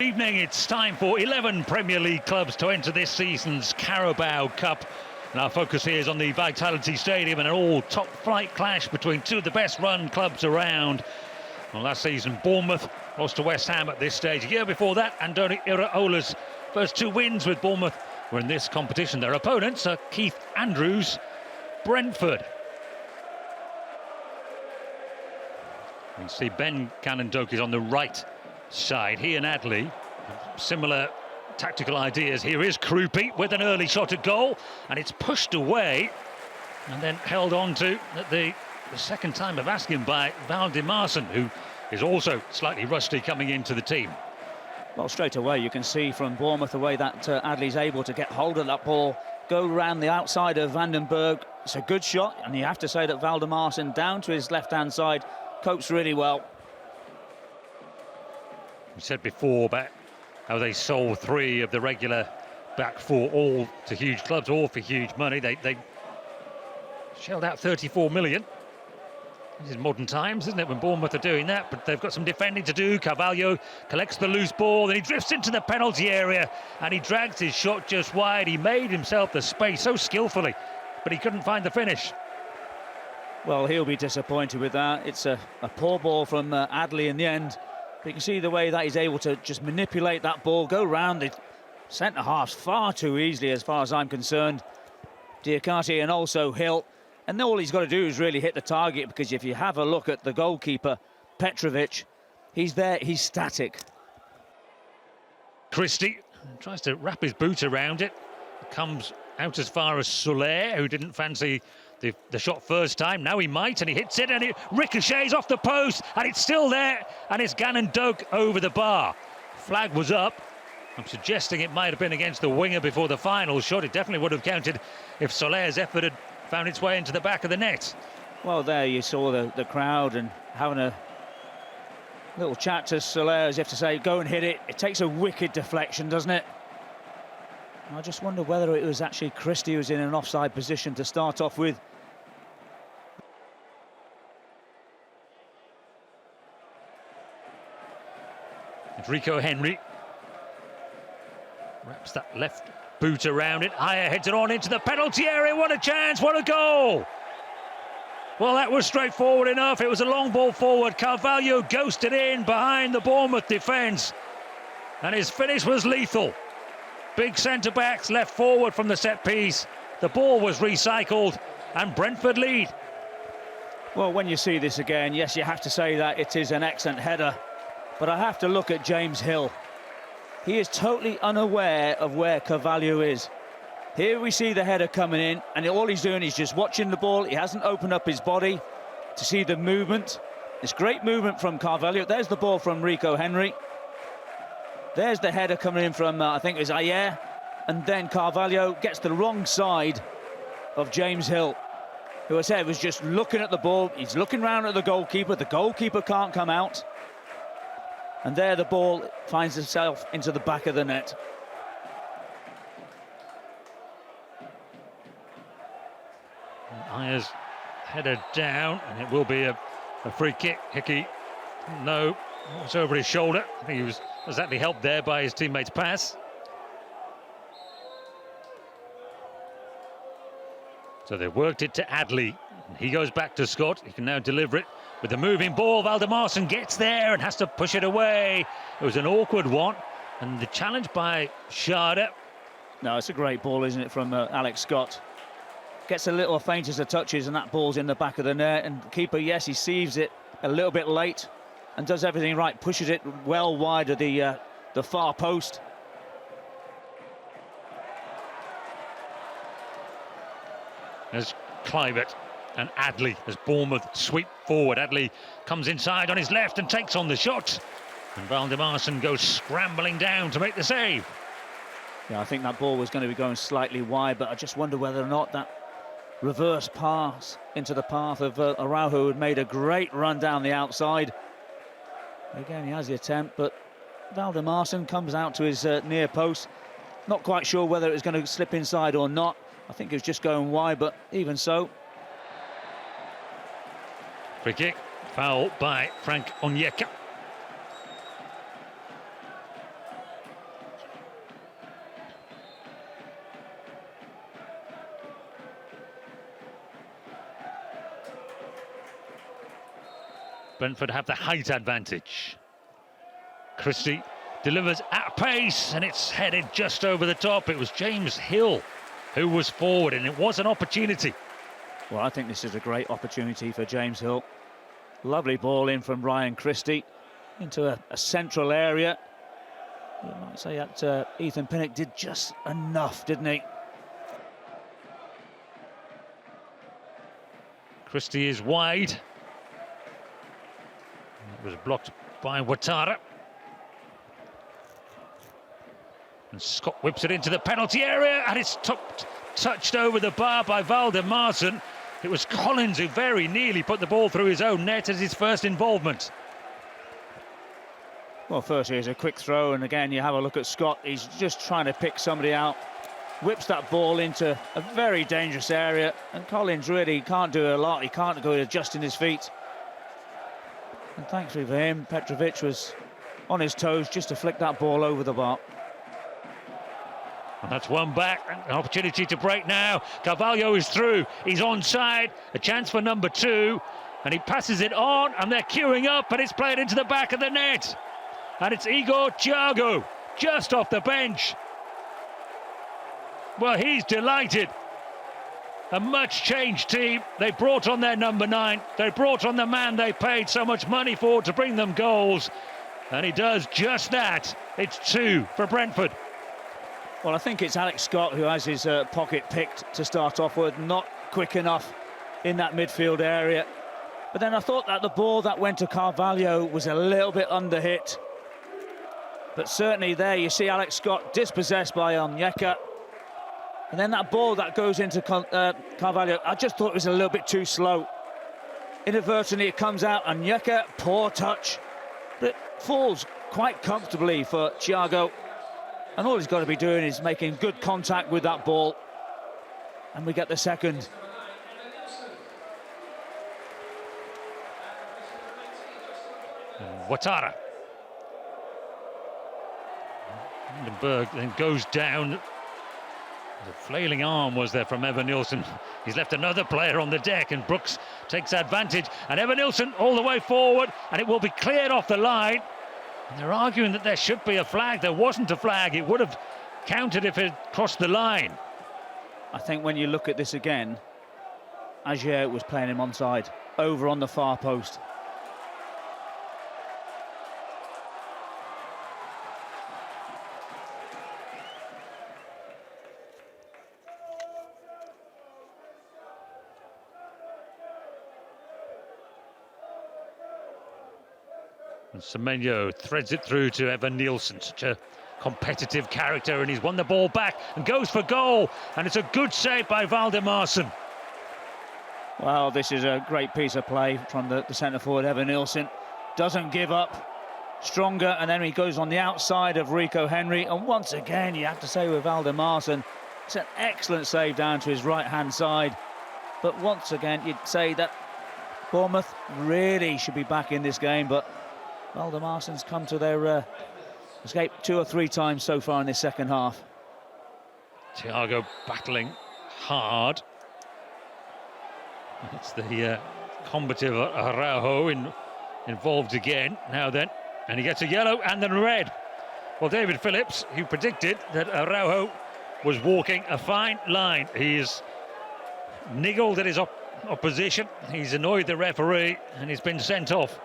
Evening, it's time for 11 Premier League clubs to enter this season's Carabao Cup. And our focus here is on the Vitality Stadium and an all-top flight clash between two of the best-run clubs around. Well, last season, Bournemouth lost to West Ham at this stage. A year before that, Andoni Iraola's first two wins with Bournemouth were in this competition. Their opponents are Keith Andrews' Brentford. You can see Ben Cannon-Doak is on the right side. He and Adley have similar tactical ideas. Here is Krupi with an early shot at goal, and it's pushed away and then held on to at the second time of asking by Valdimarson, who is also slightly rusty coming into the team. Well, straight away you can see from Bournemouth the way that Adley's able to get hold of that ball, go around the outside of Vandenberg. It's a good shot, and you have to say that Valdimarson down to his left-hand side copes really well. We said before about how they sold three of the regular back four, all to huge clubs, all for huge money. They shelled out 34 million. This is modern times, isn't it, when Bournemouth are doing that? But they've got some defending to do. Carvalho collects the loose ball, then he drifts into the penalty area and he drags his shot just wide. He made himself the space so skillfully, but he couldn't find the finish. Well, he'll be disappointed with that. It's a poor ball from Adley in the end. But you can see the way that he's able to just manipulate that ball, go round the centre-halves far too easily as far as I'm concerned. Diakate and also Hill. And all he's got to do is really hit the target, because if you have a look at the goalkeeper, Petrovic, he's there, he's static. Christie tries to wrap his boot around it. Comes out as far as Soler, who didn't fancy the shot first time. Now he might, and he hits it, and it ricochets off the post, and it's still there, and it's Cannon-Doak over the bar. Flag was up. I'm suggesting it might have been against the winger before the final shot. It definitely would have counted if Soler's effort had found its way into the back of the net. Well, there you saw the crowd and having a little chat to Soler as if to say, go and hit it. It takes a wicked deflection, doesn't it? I just wonder whether it was actually Christie who was in an offside position to start off with. Rico Henry wraps that left boot around it. Higher heads it on into the penalty area. What a chance, what a goal! Well, that was straightforward enough. It was a long ball forward. Carvalho ghosted in behind the Bournemouth defence, and his finish was lethal. Big centre-backs left forward from the set piece. The ball was recycled, and Brentford lead. Well, when you see this again, yes, you have to say that it is an excellent header. But I have to look at James Hill. He is totally unaware of where Carvalho is. Here we see the header coming in, and all he's doing is just watching the ball. He hasn't opened up his body to see the movement. It's great movement from Carvalho. There's the ball from Rico Henry. There's the header coming in from, I think it was Ayer. And then Carvalho gets the wrong side of James Hill, who I said was just looking at the ball. He's looking round at the goalkeeper. The goalkeeper can't come out. And there the ball finds itself into the back of the net. Ayers headed down, and it will be a free kick. Hickey, no, it's over his shoulder. I think he was exactly helped there by his teammate's pass. So they worked it to Adley. He goes back to Scott. He can now deliver it with the moving ball. Valdimarson gets there and has to push it away. It was an awkward one, and the challenge by Schade. No, it's a great ball, isn't it, from Alex Scott. Gets a little faint as the touches, and that ball's in the back of the net. And the keeper, yes, he sees it a little bit late and does everything right, pushes it well wide of the far post. There's Clivett and Adley as Bournemouth sweep forward. Adley comes inside on his left and takes on the shot, and Valdimarson goes scrambling down to make the save. Yeah, I think that ball was going to be going slightly wide, but I just wonder whether or not that reverse pass into the path of Araujo, who had made a great run down the outside. Again, he has the attempt, but Valdimarson comes out to his near post. Not quite sure whether it was going to slip inside or not. I think it was just going wide, but even so. Free kick, foul by Frank Onyeka. Brentford have the height advantage. Christie delivers at pace, and it's headed just over the top. It was James Hill who was forward, and it was an opportunity. Well, I think this is a great opportunity for James Hill. Lovely ball in from Ryan Christie into a central area. You might say that Ethan Pinnock did just enough, didn't he? Christie is wide. It was blocked by Ouattara. And Scott whips it into the penalty area, and it's touched over the bar by Valdemarson. It was Collins who very nearly put the ball through his own net as his first involvement. Well, first here's a quick throw, and again you have a look at Scott. He's just trying to pick somebody out. Whips that ball into a very dangerous area, and Collins really can't do a lot. He can't go adjusting his feet. And thankfully for him, Petrovic was on his toes just to flick that ball over the bar. And that's one back, an opportunity to break now. Carvalho is through, he's onside, a chance for number 2, and he passes it on, and they're queuing up, and it's played into the back of the net. And it's Igor Thiago, just off the bench. Well, he's delighted. A much changed team. They brought on their number 9. They brought on the man they paid so much money for to bring them goals. And he does just that. It's 2 for Brentford. Well, I think it's Alex Scott who has his pocket picked to start off with. Not quick enough in that midfield area. But then I thought that the ball that went to Carvalho was a little bit under-hit. But certainly there you see Alex Scott dispossessed by Onyeka. And then that ball that goes into Carvalho, I just thought it was a little bit too slow. Inadvertently it comes out, Onyeka, poor touch. But it falls quite comfortably for Thiago. And all he's got to be doing is making good contact with that ball. And we get the second. Ouattara. Hindenburg then goes down. The flailing arm was there from Evan Nilsson. He's left another player on the deck, and Brooks takes advantage. And Evan Nilsson all the way forward, and it will be cleared off the line. And they're arguing that there should be a flag. There wasn't a flag. It would have counted if it crossed the line. I think when you look at this again, Agier was playing him onside, over on the far post. And Semenyo threads it through to Evan Nilsson, such a competitive character, and he's won the ball back and goes for goal, and it's a good save by Valdemarson. Well, this is a great piece of play from the centre forward Evan Nilsson. Doesn't give up, stronger, and then he goes on the outside of Rico Henry, and once again you have to say with Valdemarson, it's an excellent save down to his right hand side. But once again you'd say that Bournemouth really should be back in this game, but Valdemarson's come to their escape 2 or 3 times so far in this second half. Thiago battling hard. It's the combative Araujo involved again now then, and he gets a yellow and then red. Well, David Phillips, who predicted that Araujo was walking a fine line. He's niggled at his opposition, he's annoyed the referee, and he's been sent off.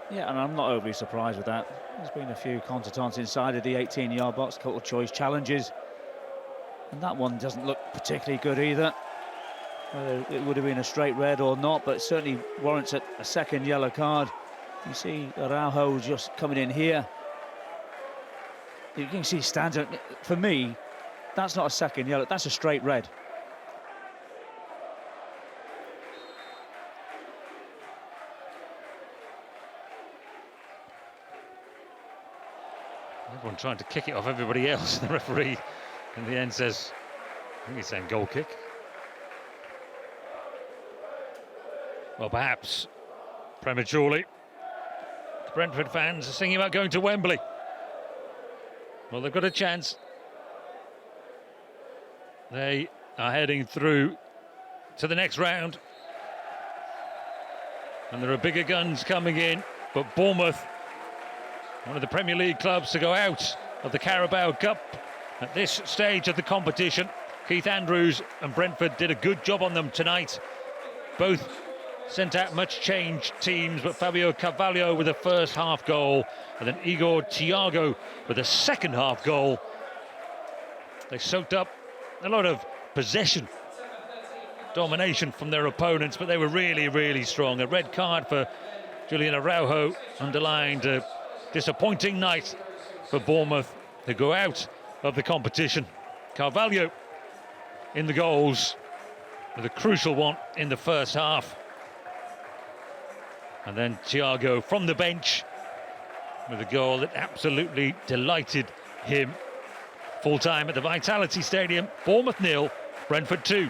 Yeah, and I'm not overly surprised with that. There's been a few contretemps inside of the 18-yard box, a couple of choice challenges. And that one doesn't look particularly good either. Whether it would have been a straight red or not, but it certainly warrants a second yellow card. You see Araujo just coming in here. You can see stands out. For me, that's not a second yellow, that's a straight red. Everyone trying to kick it off everybody else. The referee in the end says, I think he's saying goal kick. Well, perhaps prematurely. The Brentford fans are singing about going to Wembley. Well, they've got a chance. They are heading through to the next round. And there are bigger guns coming in, but Bournemouth, one of the Premier League clubs to go out of the Carabao Cup at this stage of the competition. Keith Andrews and Brentford did a good job on them tonight. Both sent out much changed teams, but Fabio Carvalho with a first half goal and then Igor Thiago with a second half goal. They soaked up a lot of possession, domination from their opponents, but they were really, really strong. A red card for Julian Araujo underlined a disappointing night for Bournemouth to go out of the competition. Carvalho in the goals with a crucial one in the first half. And then Thiago from the bench with a goal that absolutely delighted him. Full time at the Vitality Stadium, Bournemouth 0, Brentford 2.